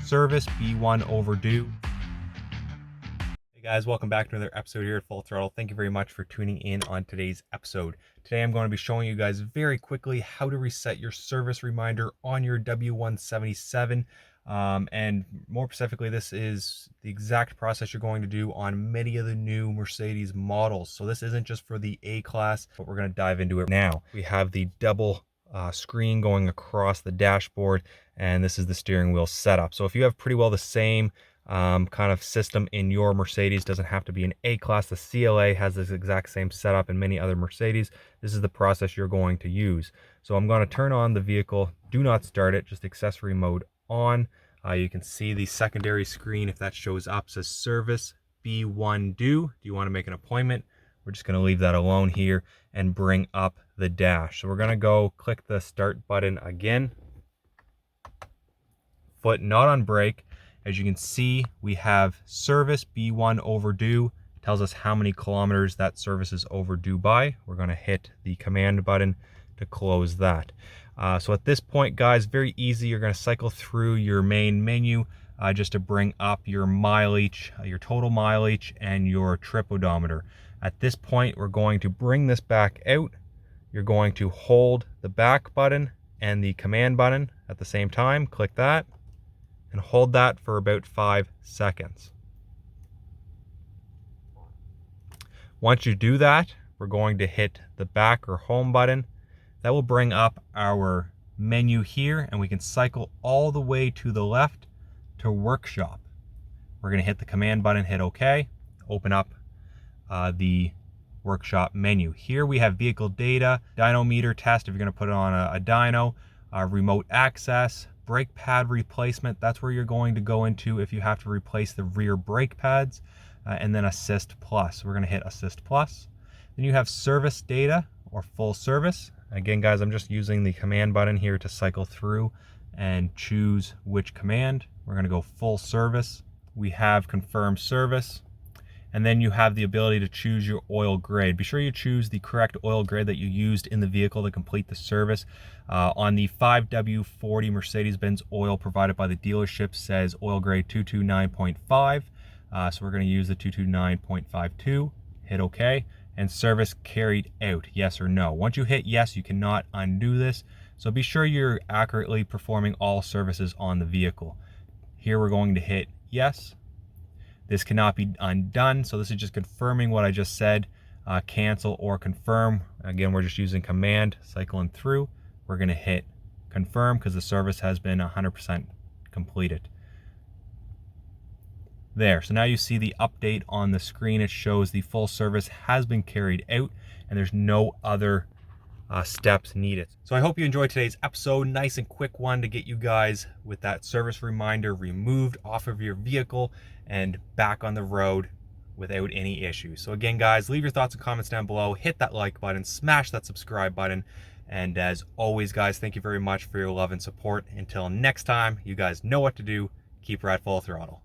service, B1 overdue. Hey guys, welcome back to another episode here at Full Throttle. Thank you very much for tuning in on today's episode. Today I'm going to be showing you guys very quickly how to reset your service reminder on your W177. And more specifically, this is the exact process you're going to do on many of the new Mercedes models. So this isn't just for the A-Class, but we're going to dive into it now. We have the double screen going across the dashboard, and this is the steering wheel setup. So if you have pretty well the same kind of system in your Mercedes, doesn't have to be an A-Class. The CLA has this exact same setup in many other Mercedes. This is the process you're going to use. So I'm going to turn on the vehicle, do not start it, just accessory mode on. You can see the secondary screen, if that shows up, says service B1 due. Do you want to make an appointment? We're just going to leave that alone here and bring up the dash. So we're going to go click the start button again. Foot not on brake. As you can see, we have service B1 overdue. It tells us how many kilometers that service is overdue by. We're going to hit the command button to close that. So at this point, guys, very easy. You're going to cycle through your main menu just to bring up your mileage, your total mileage, and your trip odometer. At this point, we're going to bring this back out. You're going to hold the back button and the command button at the same time. Click that and hold that for about 5 seconds. Once you do that, we're going to hit the back or home button. That will bring up our menu here, and we can cycle all the way to the left to workshop. We're going to hit the command button, hit OK, open up the workshop menu. Here we have vehicle data, dyno meter test if you're going to put it on a dyno, remote access, brake pad replacement. That's where you're going to go into if you have to replace the rear brake pads, and then Assyst Plus. We're going to hit Assyst Plus. Then you have service data or full service. Again, guys, I'm just using the command button here to cycle through and choose which command. We're going to go full service. We have confirm service. And then you have the ability to choose your oil grade. Be sure you choose the correct oil grade that you used in the vehicle to complete the service. On the 5W40 Mercedes Benz oil provided by the dealership says oil grade 229.5. So we're going to use the 229.52. Hit OK. And service carried out, yes or no. Once you hit yes, you cannot undo this. So be sure you're accurately performing all services on the vehicle. Here we're going to hit yes. This cannot be undone, so this is just confirming what I just said. Cancel or confirm. Again, we're just using command, cycling through. We're going to hit confirm because the service has been 100% completed. There, so now you see the update on the screen. It shows the full service has been carried out and there's no other steps needed. So I hope you enjoyed today's episode. Nice and quick one to get you guys with that service reminder removed off of your vehicle and back on the road without any issues. So again, guys, leave your thoughts and comments down below. Hit that like button, smash that subscribe button. And as always, guys, thank you very much for your love and support. Until next time, you guys know what to do. Keep right full throttle.